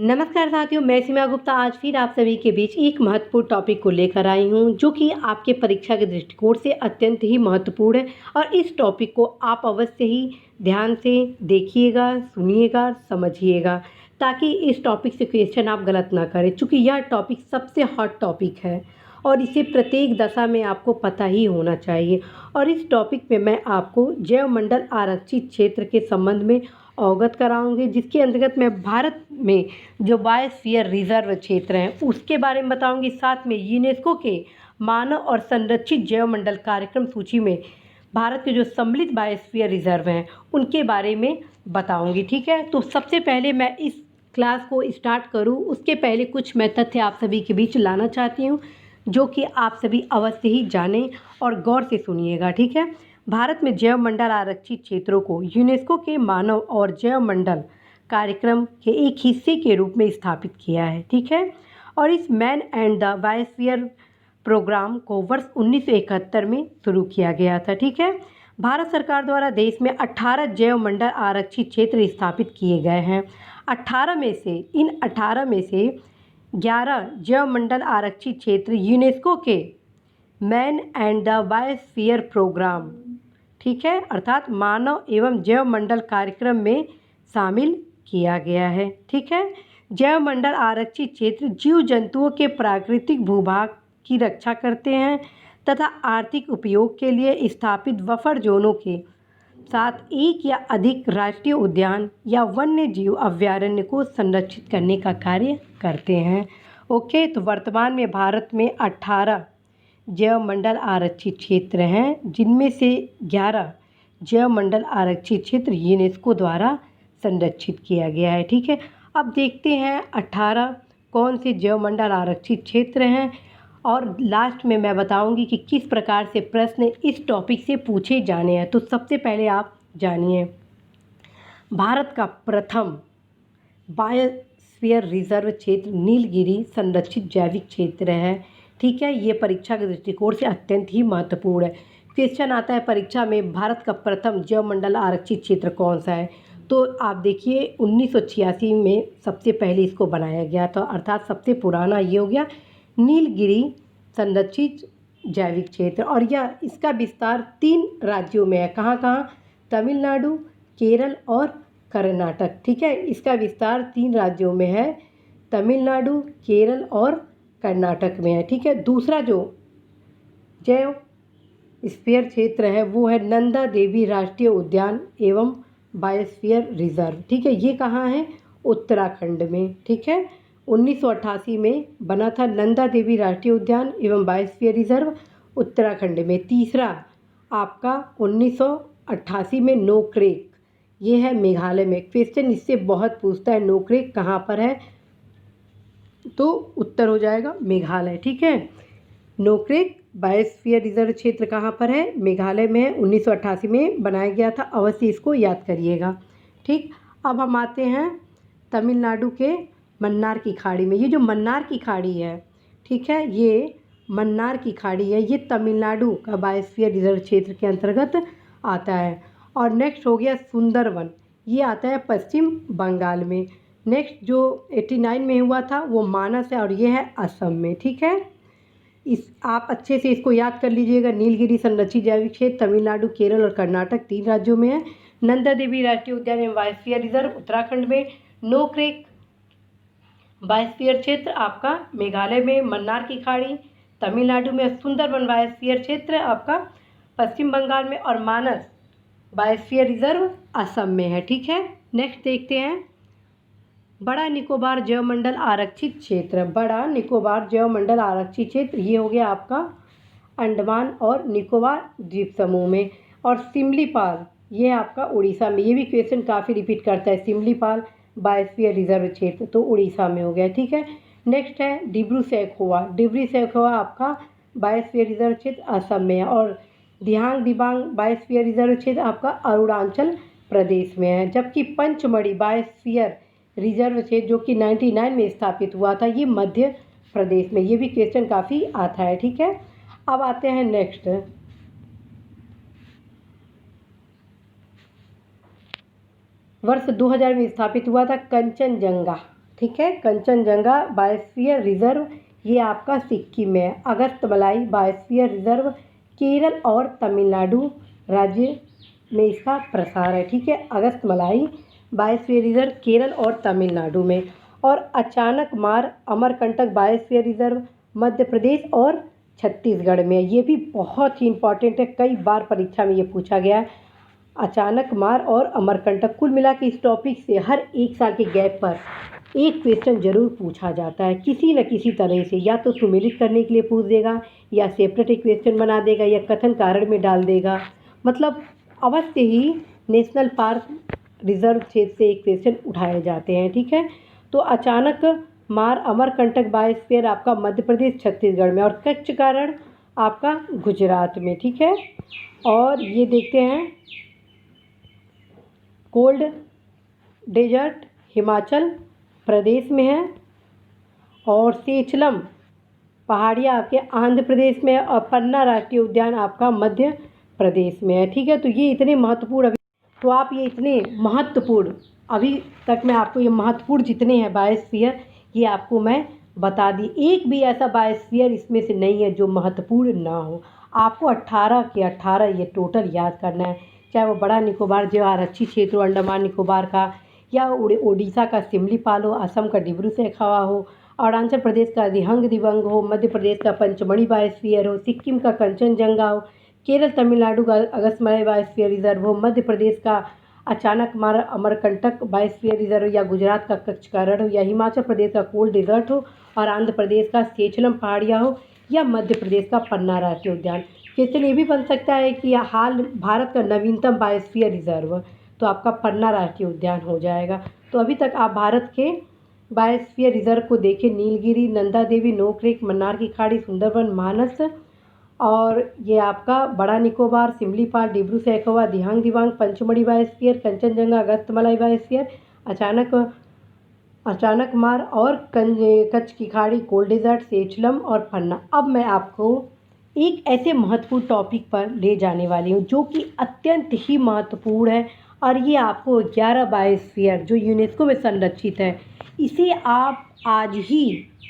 नमस्कार साथियों, मैं सीमा गुप्ता आज फिर आप सभी के बीच एक महत्वपूर्ण टॉपिक को लेकर आई हूं, जो कि आपके परीक्षा के दृष्टिकोण से अत्यंत ही महत्वपूर्ण है। और इस टॉपिक को आप अवश्य ही ध्यान से देखिएगा, सुनिएगा, समझिएगा, ताकि इस टॉपिक से क्वेश्चन आप गलत ना करें, क्योंकि यह टॉपिक सबसे हॉट टॉपिक है और इसे प्रत्येक दशा में आपको पता ही होना चाहिए। और इस टॉपिक में मैं आपको जैवमंडल आरक्षित क्षेत्र के संबंध में अवगत कराऊंगी, जिसके अंतर्गत मैं भारत में जो बायोस्फीयर रिजर्व क्षेत्र हैं उसके बारे में बताऊंगी। साथ में यूनेस्को के मानव और संरक्षित जैवमंडल कार्यक्रम सूची में भारत के जो सम्मिलित बायोस्फीयर रिजर्व हैं उनके बारे में बताऊंगी। ठीक है, तो सबसे पहले मैं इस क्लास को स्टार्ट करूं उसके पहले कुछ मैं तथ्य आप सभी के बीच लाना चाहती हूं, जो कि आप सभी अवश्य ही जानें और गौर से सुनिएगा। ठीक है, भारत में जैवमंडल आरक्षित क्षेत्रों को यूनेस्को के मानव और जैवमंडल कार्यक्रम के एक हिस्से के रूप में स्थापित किया है। ठीक है, और इस man and the biosphere programme को वर्ष 1971 में शुरू किया गया था। ठीक है, भारत सरकार द्वारा देश में 18 जैवमंडल आरक्षित क्षेत्र स्थापित किए गए हैं। 18 में से 11 जैवमंडल आरक्षित क्षेत्र यूनेस्को के man and the biosphere programme, ठीक है, अर्थात मानव एवं जैवमंडल कार्यक्रम में शामिल किया गया है। ठीक है, जैवमंडल आरक्षित क्षेत्र जीव जंतुओं के प्राकृतिक भूभाग की रक्षा करते हैं तथा आर्थिक उपयोग के लिए स्थापित बफर जोनों के साथ एक या अधिक राष्ट्रीय उद्यान या वन्य जीव अभयारण्य को संरक्षित करने का कार्य करते हैं। ओके, तो वर्तमान में भारत में 18 जैवमंडल आरक्षित क्षेत्र हैं, जिनमें से 11 जैवमंडल आरक्षित क्षेत्र यूनेस्को द्वारा संरक्षित किया गया है। ठीक है, अब देखते हैं 18 कौन से जैवमंडल आरक्षित क्षेत्र हैं और लास्ट में मैं बताऊंगी कि किस प्रकार से प्रश्न इस टॉपिक से पूछे जाने हैं। तो सबसे पहले आप जानिए, भारत का प्रथम बायोस्फीयर रिजर्व क्षेत्र नीलगिरी संरक्षित जैविक क्षेत्र है। ठीक है, ये परीक्षा के दृष्टिकोण से अत्यंत ही महत्वपूर्ण है। क्वेश्चन आता है परीक्षा में, भारत का प्रथम जैवमंडल आरक्षित क्षेत्र कौन सा है? तो आप देखिए 1986 में सबसे पहले इसको बनाया गया था, अर्थात सबसे पुराना ये हो गया नीलगिरी संरक्षित जैविक क्षेत्र। और यह इसका विस्तार 3 राज्यों में है। कहाँ कहाँ? तमिलनाडु, केरल और कर्नाटक। ठीक है, इसका विस्तार 3 राज्यों में है, तमिलनाडु, केरल और कर्नाटक में है। ठीक है, दूसरा जो जैव स्फीयर क्षेत्र है वो है नंदा देवी राष्ट्रीय उद्यान एवं बायोस्फीयर रिजर्व। ठीक है, ये कहाँ है? उत्तराखंड में। ठीक है, 1988 में बना था नंदा देवी राष्ट्रीय उद्यान एवं बायोस्फीयर रिजर्व उत्तराखंड में। तीसरा आपका 1988 में नोक्रेक, ये है मेघालय में। क्वेश्चन इससे बहुत पूछता है, नोक्रेक कहाँ पर है? तो उत्तर हो जाएगा मेघालय। ठीक है, नोक्रेक बायोस्फीयर रिजर्व क्षेत्र कहाँ पर है? मेघालय में है, 1988 में बनाया गया था, अवश्य इसको याद करिएगा। ठीक, अब हम आते हैं तमिलनाडु के मन्नार की खाड़ी में। ये जो मन्नार की खाड़ी है, ठीक है, ये मन्नार की खाड़ी है, ये तमिलनाडु का बायोस्फीयर रिजर्व क्षेत्र के अंतर्गत आता है। और नेक्स्ट हो गया सुंदरवन, ये आता है पश्चिम बंगाल में। नेक्स्ट जो 89 में हुआ था वो मानस है और ये है असम में। ठीक है, इस आप अच्छे से इसको याद कर लीजिएगा। नीलगिरी संरक्षित जैविक क्षेत्र तमिलनाडु, केरल और कर्नाटक 3 राज्यों में है। नंदा देवी राष्ट्रीय उद्यान एवं बायोस्फीयर रिजर्व उत्तराखंड में। नोक्रेक बायोस्फीयर क्षेत्र आपका मेघालय में, मन्नार की खाड़ी तमिलनाडु में, सुंदरवन बायोस्फीयर क्षेत्र आपका पश्चिम बंगाल में और मानस बायोस्फीयर रिजर्व असम में है। ठीक है, नेक्स्ट देखते हैं बड़ा निकोबार जैवमंडल आरक्षित क्षेत्र। बड़ा निकोबार जैवमंडल आरक्षित क्षेत्र ये हो गया आपका अंडमान और निकोबार द्वीप समूह में। और सिमलीपाल ये आपका उड़ीसा में। ये भी क्वेश्चन काफ़ी रिपीट करता है, सिमलीपाल बायोस्फीयर रिजर्व क्षेत्र, तो उड़ीसा में हो गया। ठीक है, नेक्स्ट है डिब्रू सैखोवा। डिब्रू सैखोवा आपका बायोस्फीयर रिजर्व क्षेत्र असम में है। और दिहांग दिबांग बायोस्फीयर रिजर्व क्षेत्र आपका अरुणाचल प्रदेश में है। जबकि पंचमढ़ी बायोस्फीयर रिजर्व क्षेत्र जो कि 99 में स्थापित हुआ था, ये मध्य प्रदेश में। ये भी क्वेश्चन काफ़ी आता है। ठीक है, अब आते हैं नेक्स्ट, वर्ष 2000 में स्थापित हुआ था कंचनजंगा। ठीक है। कंचनजंगा बायोस्फीयर रिजर्व ये आपका सिक्किम में है। अगस्तमलाई बायोस्फीयर रिजर्व केरल और तमिलनाडु राज्य में इसका प्रसार है, ठीक है। अगस्तमलाई बायोस्फीयर रिजर्व केरल और तमिलनाडु में। और अचानकमार अमरकंटक बायोस्फीयर रिजर्व मध्य प्रदेश और छत्तीसगढ़ में। ये भी बहुत ही इंपॉर्टेंट है, कई बार परीक्षा में ये पूछा गया है। अचानकमार और अमरकंटक, कुल मिला के इस टॉपिक से हर एक साल के गैप पर एक क्वेश्चन जरूर पूछा जाता है किसी न किसी तरह से, या तो सुमेलित करने के लिए पूछ देगा, या सेपरेट एक क्वेश्चन बना देगा, या कथन कारण में डाल देगा। मतलब अवश्य ही नेशनल पार्क रिजर्व क्षेत्र से एक क्वेश्चन उठाए जाते हैं, ठीक है। तो अचानक मार अमरकंटक बायोस्फीयर आपका मध्य प्रदेश छत्तीसगढ़ में, और कच्छ कारण आपका गुजरात में, ठीक है। और ये देखते हैं कोल्ड डेजर्ट हिमाचल प्रदेश में है, और सेचलम पहाड़ियाँ आपके आंध्र प्रदेश में है, और पन्ना राष्ट्रीय उद्यान आपका मध्य प्रदेश में है, ठीक है। तो ये इतने महत्वपूर्ण, तो आप ये इतने महत्वपूर्ण, अभी तक मैं आपको ये महत्वपूर्ण जितने हैं बायोस्फीयर, ये आपको मैं बता दी। एक भी ऐसा बायोस्फीयर इसमें से नहीं है जो महत्वपूर्ण ना हो। आपको 18 के 18 ये टोटल याद करना है, चाहे वो बड़ा निकोबार जो आरक्षित क्षेत्र हो अंडमान निकोबार का, या उड़ीसा का सिमलीपाल हो, असम का डिब्रू सैखवा हो, अरुणाचल प्रदेश का दिहंग दिवंग हो, मध्य प्रदेश का पंचमढ़ी बायोस्फीयर हो, सिक्किम का कंचनजंगा हो, केरल तमिलनाडु का अगस्तमलाई बायोस्फीयर रिजर्व हो, मध्य प्रदेश का अचानकमार अमरकंटक बायोस्फीयर रिजर्व, या गुजरात का कच्छ का रण हो, या हिमाचल प्रदेश का कोल्ड डेजर्ट हो, और आंध्र प्रदेश का सेचलम पहाड़ियाँ हो, या मध्य प्रदेश का पन्ना राष्ट्रीय उद्यान। क्वेश्चन ये भी बन सकता है कि हाल भारत का नवीनतम बायोस्फीयर रिजर्व, तो आपका पन्ना राष्ट्रीय उद्यान हो जाएगा। तो अभी तक आप भारत के बायोस्फीयर रिजर्व को देखें, नीलगिरी, नंदा देवी, नोकरेक, मन्नार की खाड़ी, सुंदरबन, मानस, और ये आपका बड़ा निकोबार, सिमलीपाल, डिब्रू सैखवा, दिहांग दिबांग, पंचमढ़ी बायोस्फीयर, कंचनजंगा, अगस्तमलाई बायोस्फीयर, अचानकमार और कच्छ की खाड़ी, कोल्ड डेजर्ट, सेचलम और पन्ना। अब मैं आपको एक ऐसे महत्वपूर्ण टॉपिक पर ले जाने वाली हूँ जो कि अत्यंत ही महत्वपूर्ण है, और ये आपको 11 बायोस्फीयर जो यूनेस्को में संरक्षित है, इसे आप आज ही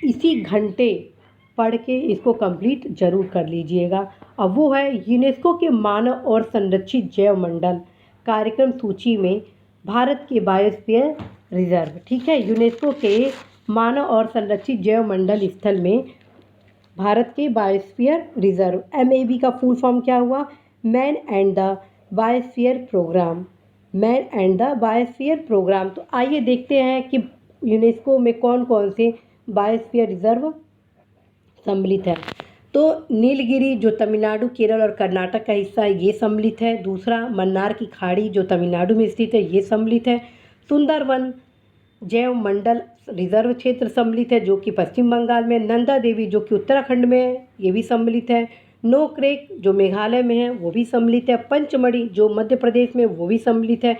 इसी घंटे पढ़ के इसको कंप्लीट जरूर कर लीजिएगा। अब वो है यूनेस्को के मानव और संरक्षित जैव मंडल कार्यक्रम सूची में भारत के बायोस्फीयर रिजर्व, ठीक है। यूनेस्को के मानव और संरक्षित जैव मंडल स्थल में भारत के बायोस्फीयर रिजर्व, MAB का फुल फॉर्म क्या हुआ? Man and the biosphere programme, man and the biosphere programme. तो आइए देखते हैं कि यूनेस्को में कौन कौन से बायोस्फीयर रिजर्व सम्मिलित है। तो नीलगिरी जो तमिलनाडु, केरल और कर्नाटक का हिस्सा है, ये सम्मिलित है। दूसरा, मन्नार की खाड़ी जो तमिलनाडु में स्थित है, ये सम्मिलित है। सुंदरवन जैव मंडल रिजर्व क्षेत्र सम्मिलित है जो कि पश्चिम बंगाल में। नंदा देवी जो कि उत्तराखंड में है, ये भी सम्मिलित है। नोकरेक जो मेघालय में है, वो भी सम्मिलित है। पंचमढ़ी जो मध्य प्रदेश में, वो भी सम्मिलित है।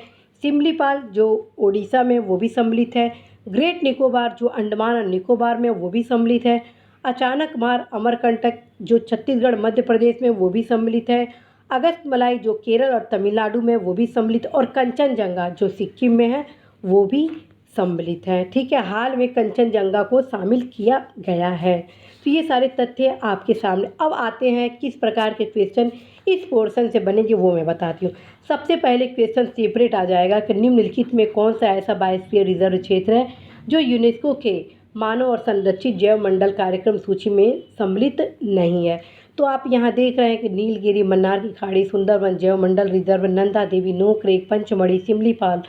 सिमलीपाल जो ओडिशा में, वो भी सम्मिलित है। ग्रेट निकोबार जो अंडमान और निकोबार में, वो भी सम्मिलित है। अचानकमार अमरकंटक जो छत्तीसगढ़ मध्य प्रदेश में, वो भी सम्मिलित है। अगस्तमलाई जो केरल और तमिलनाडु में, वो भी सम्मिलित, और कंचनजंगा जो सिक्किम में है, वो भी सम्मिलित है, ठीक है। हाल में कंचनजंगा को शामिल किया गया है। तो ये सारे तथ्य आपके सामने। अब आते हैं किस प्रकार के क्वेश्चन इस पोर्शन से बनेंगे, वो मैं बताती हूँ। सबसे पहले क्वेश्चन सेपरेट आ जाएगा कि निम्नलिखित में कौन सा ऐसा बायोस्फीयर रिजर्व क्षेत्र है जो यूनेस्को के मानव और संरक्षित जैव मंडल कार्यक्रम सूची में सम्मिलित नहीं है। तो आप यहाँ देख रहे हैं कि नीलगिरी, मन्नार की खाड़ी, सुंदरवन जैव मंडल रिजर्व, नंदा देवी, नोकरेक, पंचमढ़ी, सिमलीपाल,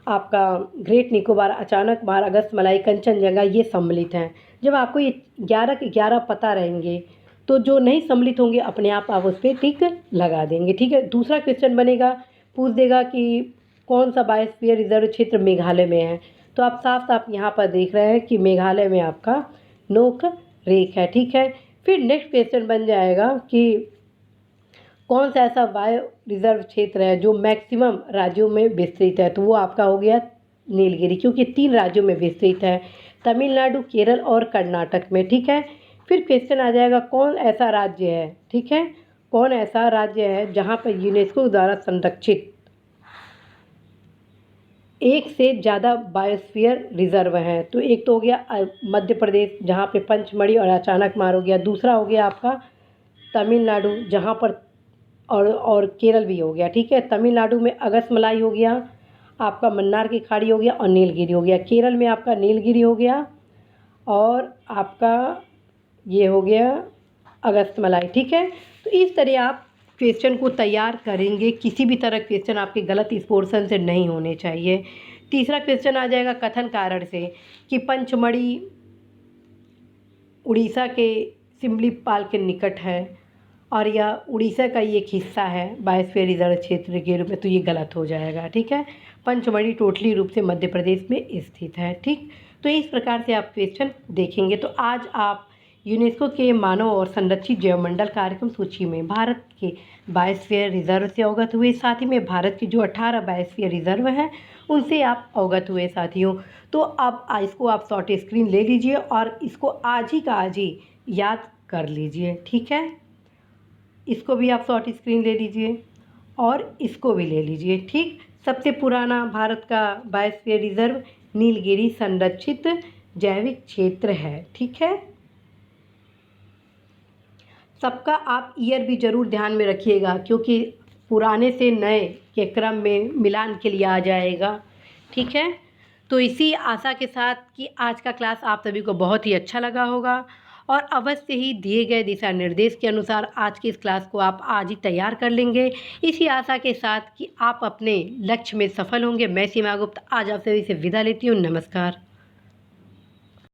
आपका ग्रेट निकोबार, अचानकमार, अगस्तमलाई, कंचनजंगा, ये सम्मिलित हैं। जब आपको ये 11 के 11 पता रहेंगे तो जो नहीं सम्मिलित होंगे अपने आप उस पर टिक लगा देंगे, ठीक है। दूसरा क्वेश्चन बनेगा, पूछ देगा कि कौन सा बायोस्फीयर रिजर्व क्षेत्र मेघालय में है। तो आप साफ साफ यहाँ पर देख रहे हैं कि मेघालय में आपका नोकरेक है, ठीक है। फिर नेक्स्ट क्वेश्चन बन जाएगा कि कौन सा ऐसा बायो रिजर्व क्षेत्र है जो मैक्सिमम राज्यों में विस्तृत है। तो वो आपका हो गया नीलगिरी, क्योंकि 3 राज्यों में विस्तृत है, तमिलनाडु, केरल और कर्नाटक में, ठीक है। फिर क्वेश्चन आ जाएगा कौन ऐसा राज्य है, ठीक है, कौन ऐसा राज्य है जहाँ पर यूनेस्को द्वारा संरक्षित एक से ज़्यादा बायोस्फीयर रिजर्व हैं। तो एक तो हो गया मध्य प्रदेश, जहाँ पे पंचमढ़ी और अचानक मार हो गया। दूसरा हो गया आपका तमिलनाडु, जहाँ पर और केरल भी हो गया। ठीक है, तमिलनाडु में अगस्त्यमलाई हो गया, आपका मन्नार की खाड़ी हो गया और नीलगिरी हो गया। केरल में आपका नीलगिरी हो गया और आपका ये हो गया अगस्त्यमलाई। ठीक है, तो इस तरह आप क्वेश्चन को तैयार करेंगे, किसी भी तरह क्वेश्चन आपके गलत इस पोर्शन से नहीं होने चाहिए। तीसरा क्वेश्चन आ जाएगा कथन कारण से, कि पंचमढ़ी उड़ीसा के सिमलीपाल के निकट है और यह उड़ीसा का ही एक हिस्सा है बायोस्फीयर रिजर्व क्षेत्र के रूप में, तो ये गलत हो जाएगा। ठीक है, पंचमढ़ी टोटली रूप से मध्य प्रदेश में स्थित है। ठीक, तो इस प्रकार से आप क्वेश्चन देखेंगे। तो आज आप यूनेस्को के मानव और संरक्षित जैवमंडल कार्यक्रम सूची में भारत के बायोस्फीयर रिजर्व से अवगत हुए, साथ ही में भारत की जो 18 बायोस्फीयर रिजर्व हैं उनसे आप अवगत हुए साथियों। तो अब इसको आप शॉर्ट स्क्रीन ले लीजिए और इसको आज ही का आज ही याद कर लीजिए। ठीक है, इसको भी आप शॉर्ट स्क्रीन ले लीजिए और इसको भी ले लीजिए। ठीक, सबसे पुराना भारत का बायोस्फीयर रिजर्व नीलगिरी संरक्षित जैविक क्षेत्र है। ठीक है, सबका आप ईयर भी ज़रूर ध्यान में रखिएगा, क्योंकि पुराने से नए के क्रम में मिलान के लिए आ जाएगा। ठीक है, तो इसी आशा के साथ कि आज का क्लास आप सभी को बहुत ही अच्छा लगा होगा और अवश्य ही दिए गए दिशा निर्देश के अनुसार आज की इस क्लास को आप आज ही तैयार कर लेंगे, इसी आशा के साथ कि आप अपने लक्ष्य में सफल होंगे। मैं सीमा गुप्ता आज आप सभी से विदा लेती हूँ। नमस्कार।